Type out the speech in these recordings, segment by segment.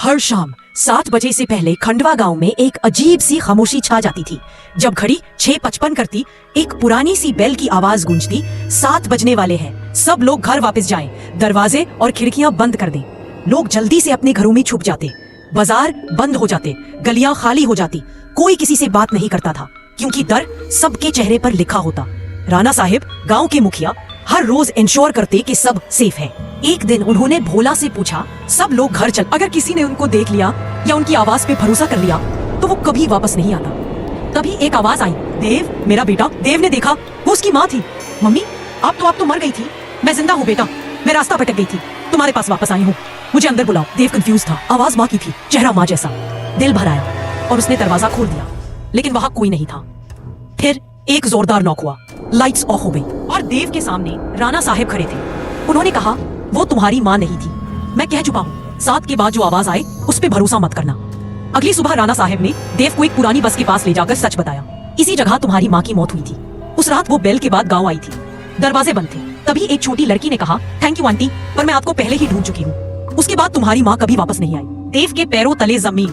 हर शाम 7 बजे से पहले खंडवा गांव में एक अजीब सी खामोशी छा जाती थी। जब घड़ी 6:55 करती, एक पुरानी सी बेल की आवाज गूंजती, 7 बजने वाले हैं, सब लोग घर वापस जाएं, दरवाजे और खिड़कियां बंद कर दें। लोग जल्दी से अपने घरों में छुप जाते, बाजार बंद हो जाते, गलियां खाली हो जाती। कोई किसी से बात नहीं करता था, क्योंकि डर सबके चेहरे पर लिखा होता। राणा साहिब, गांव के मुखिया, हर रोज इंश्योर करते कि सब सेफ है। एक दिन उन्होंने भोला से पूछा, सब लोग घर चल, अगर किसी ने उनको देख लिया या उनकी आवाज पे भरोसा कर लिया तो वो कभी वापस नहीं आता। तभी एक आवाज आई, देव, मेरा बेटा। देव ने देखा, वो उसकी माँ थी। मम्मी, आप तो मर गई थी। मैं जिंदा हूँ बेटा, मैं रास्ता भटक गई थी, तुम्हारे पास वापस आई हूँ, मुझे अंदर बुलाओ। देव कंफ्यूज था। आवाज माँ की थी, चेहरा माँ जैसा। दिल भर आया और उसने दरवाजा खोल दिया, लेकिन वहां कोई नहीं था। फिर एक जोरदार नॉक हुआ, लाइट्स ऑफ हो गई और देव के सामने राणा साहिब खड़े थे। उन्होंने कहा, वो तुम्हारी माँ नहीं थी, मैं कह चुका हूँ, 7 के बाद जो आवाज आए उस पे भरोसा मत करना। अगली सुबह राणा साहिब ने देव को एक पुरानी बस के पास ले जाकर सच बताया। इसी जगह तुम्हारी माँ की मौत हुई थी। उस रात वो बेल के बाद गाँव आई थी, दरवाजे बंद थे। तभी एक छोटी लड़की ने कहा, थैंक यू आंटी, पर मैं आपको पहले ही ढूंढ चुकी हूँ। उसके बाद तुम्हारी माँ कभी वापस नहीं आई। देव के पैरों तले जमीन।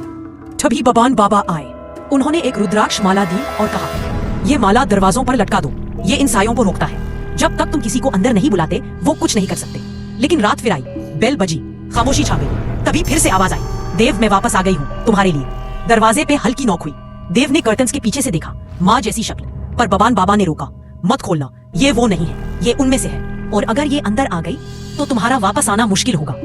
तभी बबान बाबा आए। उन्होंने एक रुद्राक्ष माला दी और कहा, ये माला दरवाजों पर लटका दो, ये इन सायों को रोकता है। जब तक तुम किसी को अंदर नहीं बुलाते वो कुछ नहीं कर सकते। लेकिन रात फिर आई, बेल बजी, खामोशी छा गई। तभी फिर से आवाज आई, देव, मैं वापस आ गई हूँ तुम्हारे लिए। दरवाजे पे हल्की नॉक हुई। देव ने कर्टन्स के पीछे से देखा, माँ जैसी शक्ल, पर बबान बाबा ने रोका, मत खोलना, ये वो नहीं है, ये उनमें से है, और अगर ये अंदर आ गई तो तुम्हारा वापस आना मुश्किल होगा।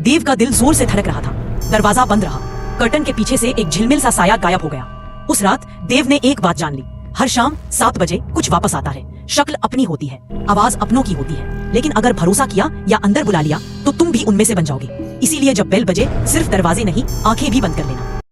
देव का दिल जोर से धड़क रहा था। दरवाजा बंद रहा, कर्टन के पीछे से एक झिलमिल सा साया गायब हो गया। उस रात देव ने एक बात जान ली, हर शाम 7 बजे कुछ वापस आता है। शक्ल अपनी होती है, आवाज अपनों की होती है, लेकिन अगर भरोसा किया या अंदर बुला लिया तो तुम भी उनमें से बन जाओगे। इसीलिए जब बेल बजे, सिर्फ दरवाजे नहीं, आंखें भी बंद कर लेना।